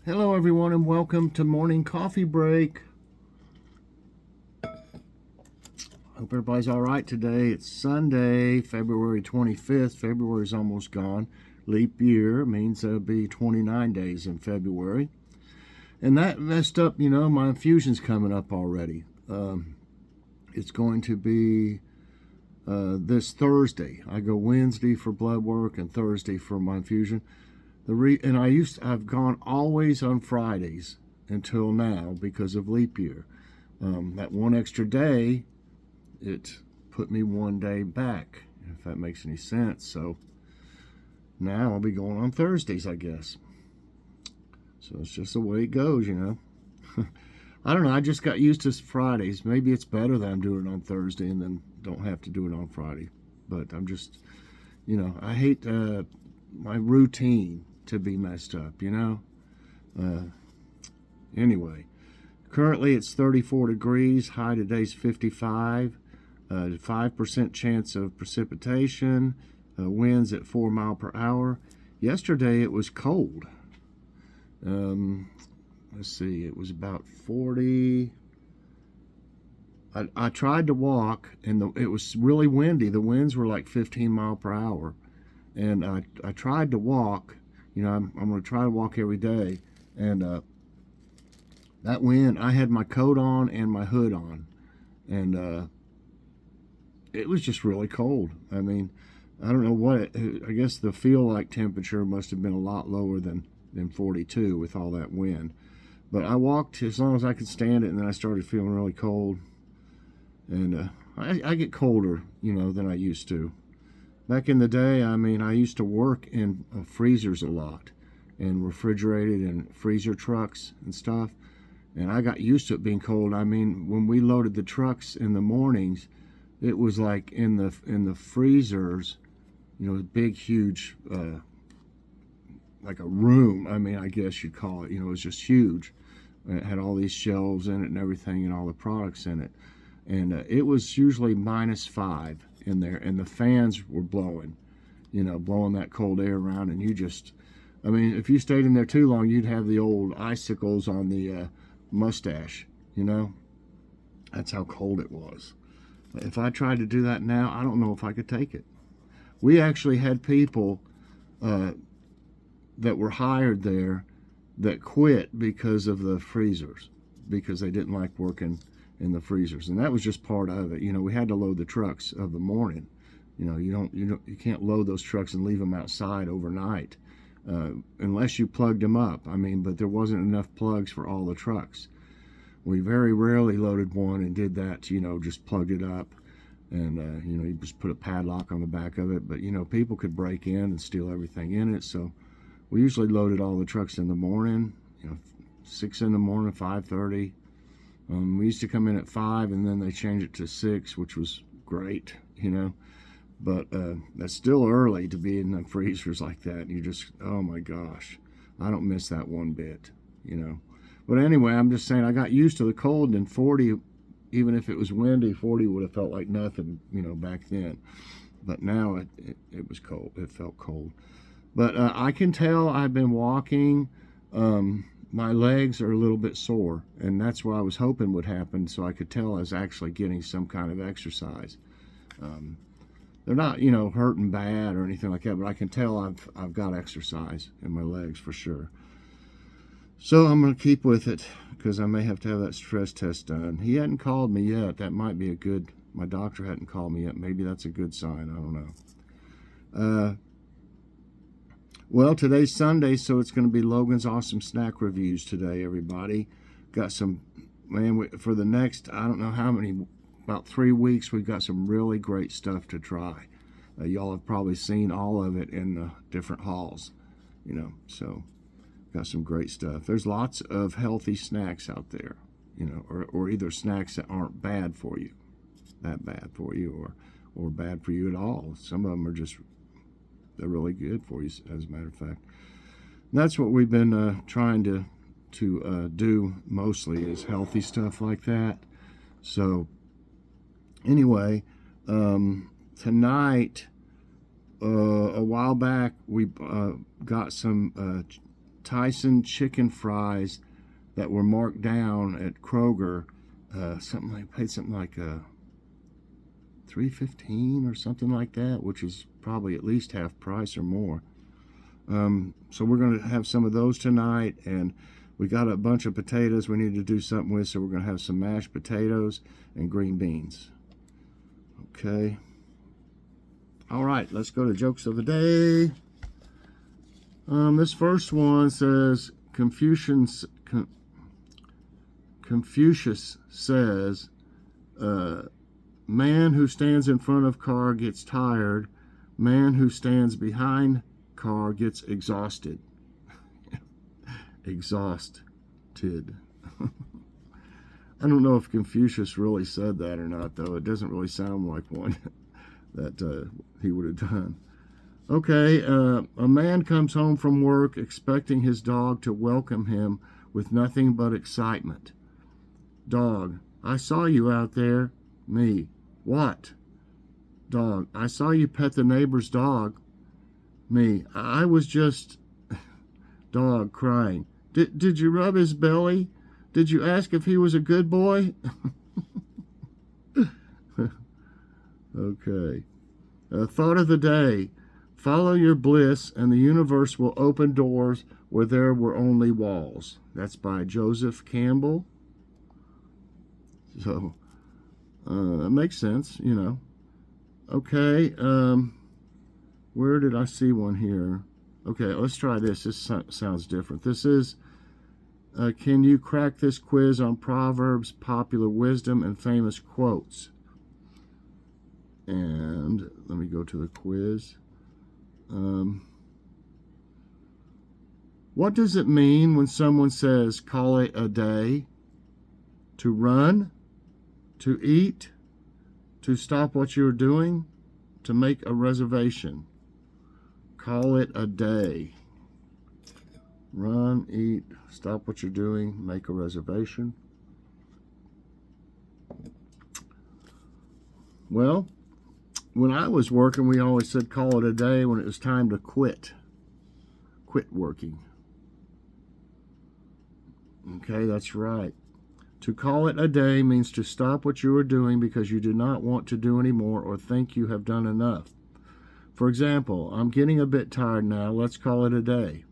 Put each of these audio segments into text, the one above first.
Hello, everyone, and welcome to Morning Coffee Break. Hope everybody's all right today. It's Sunday, February 25th. February's almost gone. Leap year means there'll be 29 days in February. And that messed up, my infusion's coming up already. It's going to be this Thursday. I go Wednesday for blood work and Thursday for my infusion. I've gone always on Fridays until now because of leap year. That one extra day, it put me one day back, if that makes any sense. So now I'll be going on Thursdays, I guess. So it's just the way it goes, I don't know. I just got used to Fridays. Maybe it's better that I'm doing it on Thursday and then don't have to do it on Friday. But I'm just, I hate my routine to be messed up, Anyway, currently it's 34 degrees. High today's 55. 5% chance of precipitation. Winds at 4 miles per hour. Yesterday it was cold. Let's see, it was about 40. I tried to walk, and it was really windy. The winds were like 15 miles per hour. And I tried to walk. I'm going to try to walk every day. And that wind, I had my coat on and my hood on. And it was just really cold. I mean, I don't know what, I guess the feel-like temperature must have been a lot lower than 42 with all that wind. But I walked as long as I could stand it, and then I started feeling really cold. And I get colder, than I used to. Back in the day, I used to work in freezers a lot, and refrigerated and freezer trucks and stuff. And I got used to it being cold. When we loaded the trucks in the mornings, it was like in the freezers, big, huge, like a room. I guess you'd call it. It was just huge. It had all these shelves in it and everything, and all the products in it. And it was usually -5 in there, and the fans were blowing, blowing that cold air around, and you just, if you stayed in there too long, you'd have the old icicles on the mustache, That's how cold it was. If I tried to do that now, I don't know if I could take it. We actually had people that were hired there that quit because of the freezers, because they didn't like working in the freezers, and that was just part of it. We had to load the trucks of the morning. You can't load those trucks and leave them outside overnight unless you plugged them up. But there wasn't enough plugs for all the trucks. We very rarely loaded one and did that. Just plugged it up, and you just put a padlock on the back of it. But people could break in and steal everything in it, so we usually loaded all the trucks in the morning. 6 in the morning, 5:30. We used to come in at 5, and then they changed it to 6, which was great, But that's still early to be in the freezers like that. You just, oh my gosh, I don't miss that one bit, But anyway, I'm just saying I got used to the cold, and 40, even if it was windy, 40 would have felt like nothing, back then. But now it was cold. It felt cold. But I can tell I've been walking. My legs are a little bit sore, and that's what I was hoping would happen, so I could tell I was actually getting some kind of exercise. They're not, hurting bad or anything like that, but I can tell I've got exercise in my legs for sure. So I'm going to keep with it, because I may have to have that stress test done. He hadn't called me yet. That might be my doctor hadn't called me yet. Maybe that's a good sign. I don't know. Well, today's Sunday, so it's going to be Logan's Awesome Snack Reviews today, everybody. Got some, for the next, I don't know how many, about 3 weeks, we've got some really great stuff to try. Y'all have probably seen all of it in the different hauls, so got some great stuff. There's lots of healthy snacks out there, or either snacks that aren't bad for you, that bad for you, or bad for you at all. Some of them are just, they're really good for you, as a matter of fact. And that's what we've been trying to do mostly, is healthy stuff like that. So anyway, tonight, a while back, we got some Tyson chicken fries that were marked down at Kroger. Paid something like $3.15 or something like that, which is probably at least half price or more. So we're going to have some of those tonight, and we got a bunch of potatoes we need to do something with, so we're going to have some mashed potatoes and green beans. Okay. All right, let's go to jokes of the day. This first one says, Confucius says, man who stands in front of car gets tired. Man who stands behind car gets exhausted. Exhausted. I don't know if Confucius really said that or not, though. It doesn't really sound like one that he would have done. Okay, a man comes home from work expecting his dog to welcome him with nothing but excitement. Dog, I saw you out there. Me, what? Dog, I saw you pet the neighbor's dog. Me, I was just... Dog, crying. Did you rub his belly? Did you ask if he was a good boy? Okay. Thought of the day. Follow your bliss and the universe will open doors where there were only walls. That's by Joseph Campbell. So, that makes sense, you know. Okay, where did I see one here? Okay, let's try this. This sounds different. This is, can you crack this quiz on Proverbs, popular wisdom, and famous quotes? And let me go to the quiz. What does it mean when someone says, call it a day? To run? To eat? To stop what you're doing? To make a reservation? Call it a day. Run, eat, stop what you're doing, make a reservation. Well, when I was working, we always said call it a day when it was time to quit. Quit working. Okay, that's right. To call it a day means to stop what you are doing because you do not want to do anymore or think you have done enough. For example, I'm getting a bit tired now. Let's call it a day.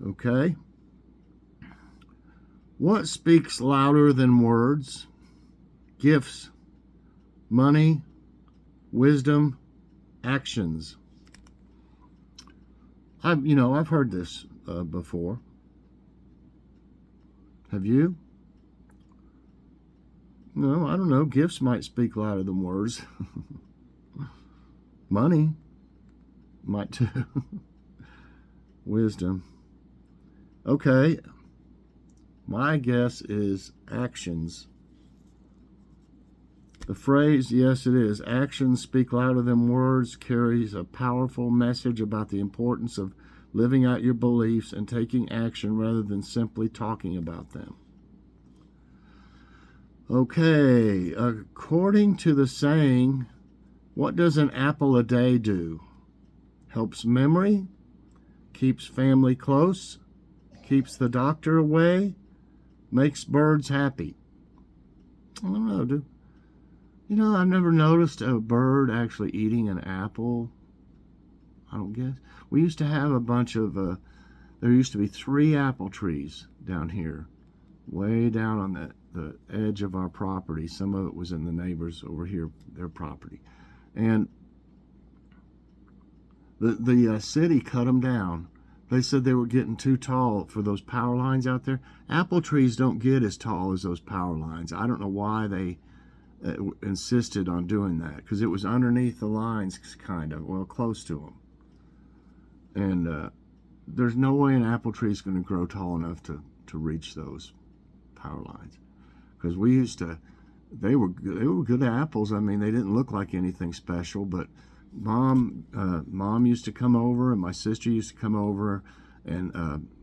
Okay. What speaks louder than words? Gifts, money, wisdom, actions. I've heard this before. Have you? No, I don't know. Gifts might speak louder than words. Money might too. Wisdom. Okay. My guess is actions. The phrase, yes it is, actions speak louder than words, carries a powerful message about the importance of living out your beliefs and taking action rather than simply talking about them. Okay, according to the saying, what does an apple a day do? Helps memory, keeps family close, keeps the doctor away, makes birds happy. I don't know, I've never noticed a bird actually eating an apple. I don't guess. We used to have a bunch of, there used to be 3 apple trees down here, way down on the edge of our property. Some of it was in the neighbors over here, their property. And the city cut them down. They said they were getting too tall for those power lines out there. Apple trees don't get as tall as those power lines. I don't know why they insisted on doing that, because it was underneath the lines, kind of, well, close to them. And there's no way an apple tree is going to grow tall enough to reach those power lines. Because we used to, they were good apples. I mean, they didn't look like anything special, but mom used to come over, and my sister used to come over, and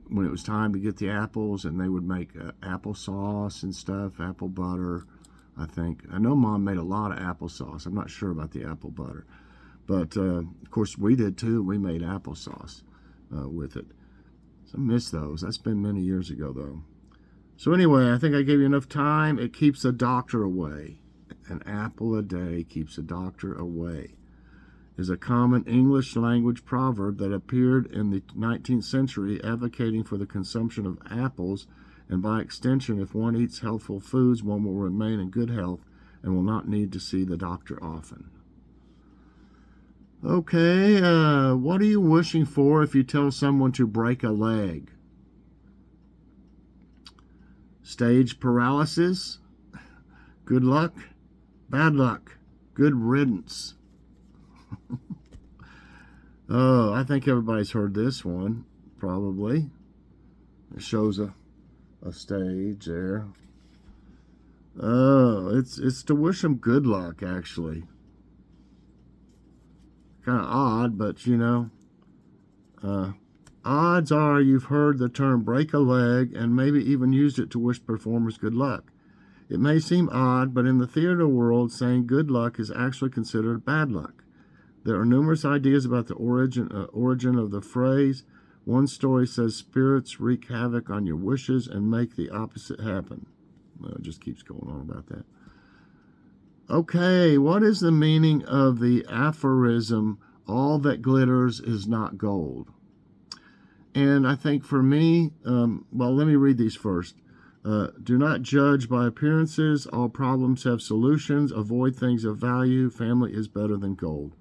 when it was time to get the apples, and they would make applesauce and stuff, apple butter, I think. I know Mom made a lot of applesauce. I'm not sure about the apple butter. But, of course, we did too. We made applesauce. with it. So I miss those. That's been many years ago, though. So anyway, I think I gave you enough time. It keeps a doctor away. An apple a day keeps a doctor away is a common English language proverb that appeared in the 19th century advocating for the consumption of apples, and by extension, if one eats healthful foods, one will remain in good health and will not need to see the doctor often. Okay, what are you wishing for if you tell someone to break a leg? Stage paralysis? Good luck? Bad luck? Good riddance? Oh, I think everybody's heard this one, probably. It shows a stage there. Oh, it's to wish them good luck, actually. Kind of odd, but you know, odds are you've heard the term break a leg and maybe even used it to wish performers good luck. It may seem odd, but in the theater world, saying good luck is actually considered bad luck. There are numerous ideas about the origin of the phrase. One story says spirits wreak havoc on your wishes and make the opposite happen. Well, it just keeps going on about that. Okay, what is the meaning of the aphorism, all that glitters is not gold? And I think for me, well, let me read these first. Do not judge by appearances. All problems have solutions. Avoid things of value. Family is better than gold.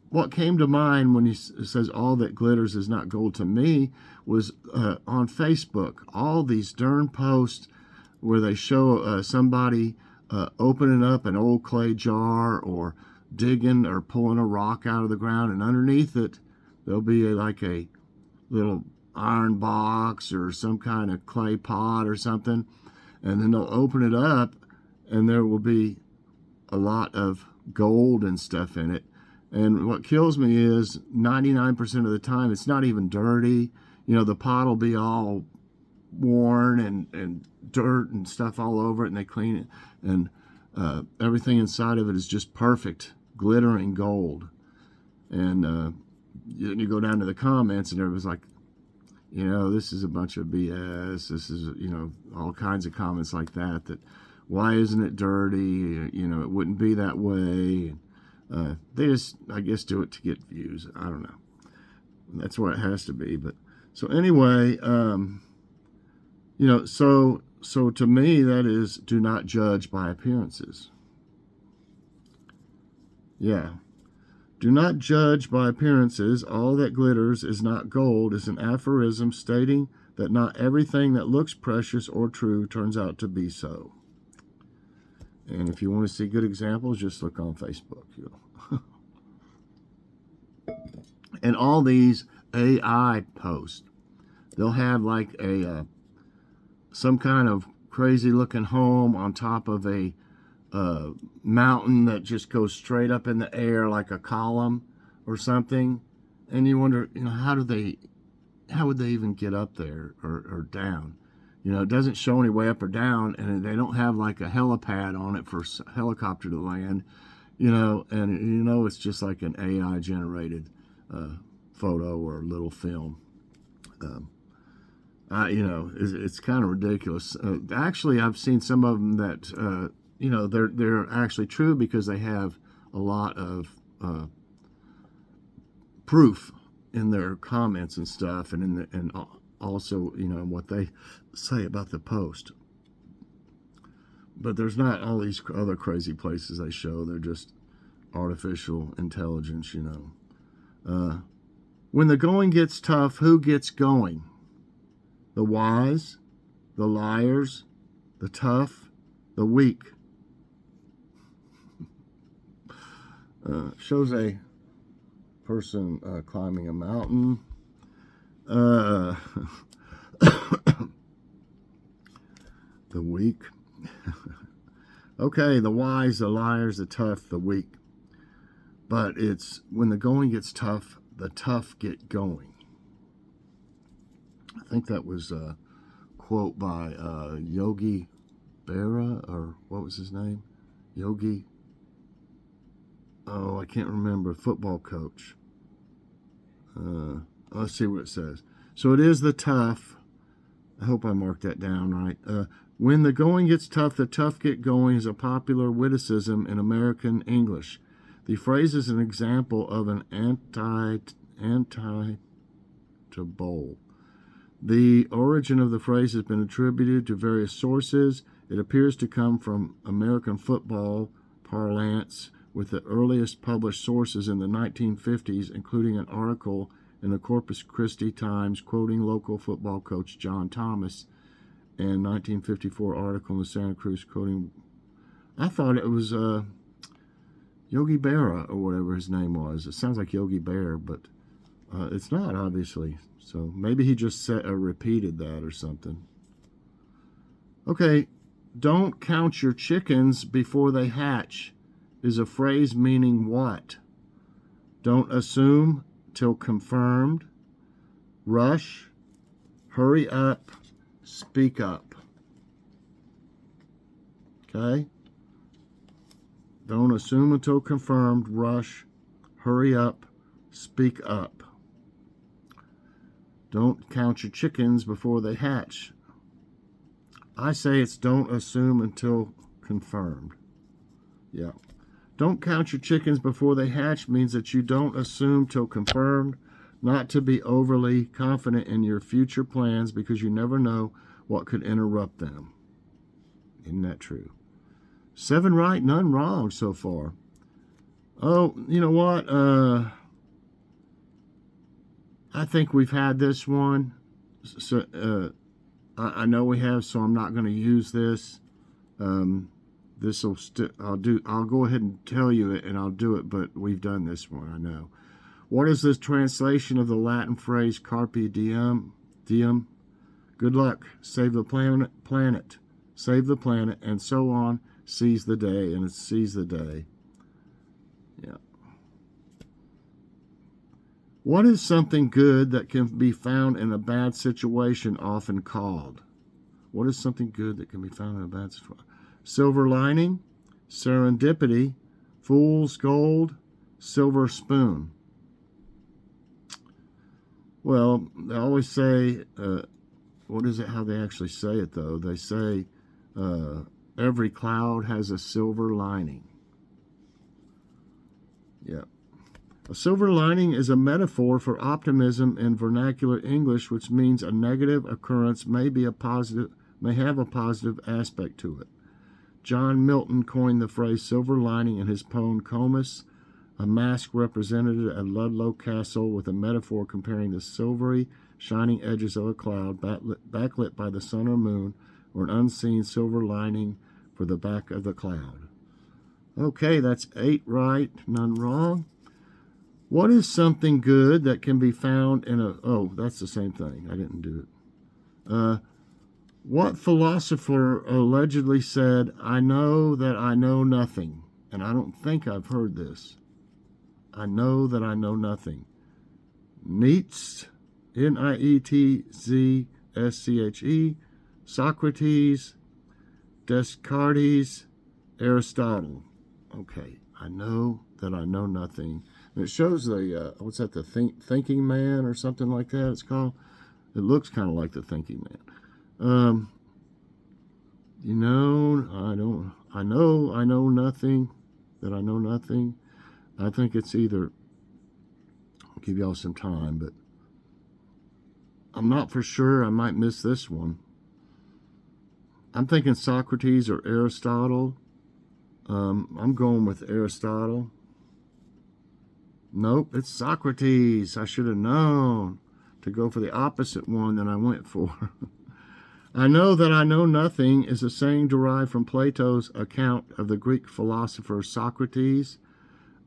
What came to mind when he says all that glitters is not gold to me was on Facebook. All these darn posts where they show somebody opening up an old clay jar or digging or pulling a rock out of the ground, and underneath it there'll be like a little iron box or some kind of clay pot or something, and then they'll open it up and there will be a lot of gold and stuff in it. And what kills me is 99% of the time it's not even dirty. You know, the pot will be all worn and dirt and stuff all over it, and they clean it, and everything inside of it is just perfect, glittering gold. And you go down to the comments and everybody's like, you know, this is a bunch of BS. This is, you know, all kinds of comments like that, why isn't it dirty? You know, it wouldn't be that way. They just, I guess, do it to get views. I don't know. That's what it has to be. But so anyway, you know, so to me, that is, do not judge by appearances. Yeah. Do not judge by appearances. All that glitters is not gold is an aphorism stating that not everything that looks precious or true turns out to be so. And if you want to see good examples, just look on Facebook. You know. And all these AI posts, they'll have like some kind of crazy looking home on top of a mountain that just goes straight up in the air like a column or something, and you wonder, you know, how would they even get up there or down? You know, it doesn't show any way up or down, and they don't have like a helipad on it for a helicopter to land, you know, and you know it's just like an AI generated photo or little film. You know, it's kind of ridiculous. Actually, I've seen some of them that you know, they're actually true because they have a lot of proof in their comments and stuff, and also, you know, what they say about the post. But there's not all these other crazy places they show. They're just artificial intelligence, you know. When the going gets tough, who gets going? The wise, the liars, the tough, the weak. Shows a person climbing a mountain. The weak. Okay, the wise, the liars, the tough, the weak. But it's when the going gets tough, the tough get going. I think that was a quote by Yogi Berra, or what was his name? Yogi. Oh, I can't remember. Football coach. Let's see what it says. So it is the tough. I hope I marked that down right. When the going gets tough, the tough get going is a popular witticism in American English. The phrase is an example of an to bowl. The origin of the phrase has been attributed to various sources. It appears to come from American football parlance, with the earliest published sources in the 1950s, including an article in the Corpus Christi Times quoting local football coach John Thomas, and 1954 article in the Santa Cruz quoting, I thought it was Yogi Berra or whatever his name was. It sounds like Yogi Bear, but it's not, obviously. So maybe he just repeated that or something. Okay, don't count your chickens before they hatch is a phrase meaning what? Don't assume till confirmed. Rush. Hurry up. Speak up. Okay? Don't assume until confirmed. Rush. Hurry up. Speak up. Don't count your chickens before they hatch. I say it's don't assume until confirmed. Yeah. Don't count your chickens before they hatch means that you don't assume till confirmed, not to be overly confident in your future plans because you never know what could interrupt them. Isn't that true? 7 right, none wrong so far. Oh, you know what? I think we've had this one. So I know we have, so I'm not going to use this. I'll go ahead and tell you it, and I'll do it. But we've done this one, I know. What is the translation of the Latin phrase "carpe diem"? Diem. Good luck. Save the planet. Save the planet, and so on. Seize the day, and it's seize the day. Yeah. What is something good that can be found in a bad situation often called? What is something good that can be found in a bad situation? Silver lining, serendipity, fool's gold, silver spoon. Well, they always say, what is it, how they actually say it though? They say, every cloud has a silver lining. Yeah. A silver lining is a metaphor for optimism in vernacular English, which means a negative occurrence may have a positive aspect to it. John Milton coined the phrase silver lining in his poem Comus, a mask represented at Ludlow Castle with a metaphor comparing the silvery, shining edges of a cloud backlit by the sun or moon, or an unseen silver lining for the back of the cloud. Okay, that's 8 right, none wrong. What is something good that can be found in a... Oh, that's the same thing. I didn't do it. What philosopher allegedly said, "I know that I know nothing"? And I don't think I've heard this. I know that I know nothing. Nietzsche, Nietzsche, Socrates, Descartes, Aristotle. Okay, I know that I know nothing. And it shows the, what's that, the Thinking Man or something like that it's called? It looks kind of like the Thinking Man. You know, I know nothing, that I know nothing. I think it's either, I'll give y'all some time, but I'm not for sure. I might miss this one. I'm thinking Socrates or Aristotle. I'm going with Aristotle. Nope, it's Socrates. I should have known to go for the opposite one than I went for. I know that I know nothing is a saying derived from Plato's account of the Greek philosopher Socrates.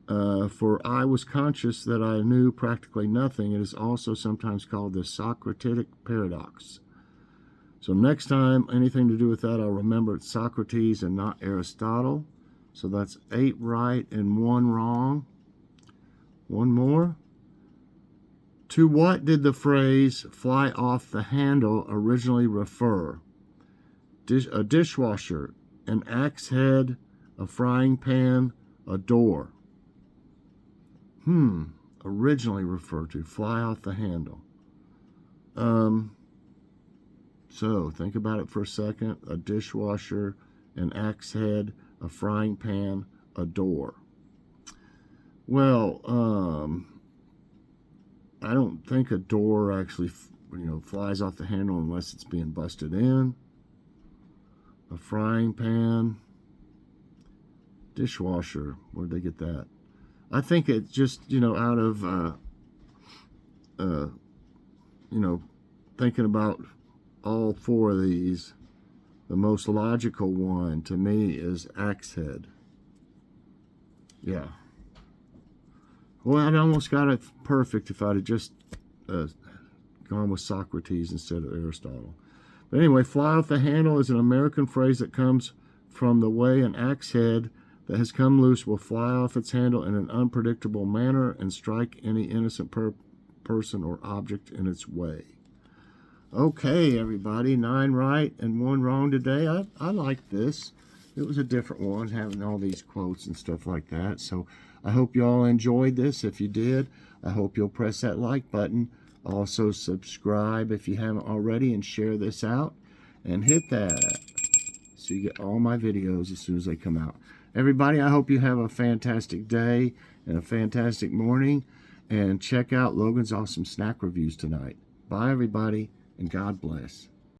For I was conscious that I knew practically nothing. It is also sometimes called the Socratic paradox. So next time, anything to do with that, I'll remember it's Socrates and not Aristotle. So that's 8 right and 1 wrong. One more. To what did the phrase "fly off the handle" originally refer? A dishwasher, an axe head, a frying pan, a door. originally refer to? Fly off the handle. So think about it for a second. A dishwasher, an axe head, a frying pan, a door. Well, I don't think a door actually, flies off the handle unless it's being busted in. A frying pan, dishwasher. Where'd they get that? I think it's just, out of, thinking about all four of these, the most logical one to me is axe head. Yeah. Well, I'd almost got it perfect if I'd have just gone with Socrates instead of Aristotle. But anyway, fly off the handle is an American phrase that comes from the way an axe head that has come loose will fly off its handle in an unpredictable manner and strike any innocent person or object in its way. Okay, everybody, 9 right and 1 wrong today. I like this. It was a different one, having all these quotes and stuff like that. So I hope you all enjoyed this. If you did, I hope you'll press that like button. Also subscribe if you haven't already, and share this out. And hit that so you get all my videos as soon as they come out. Everybody, I hope you have a fantastic day and a fantastic morning. And check out Logan's awesome snack reviews tonight. Bye, everybody, and God bless.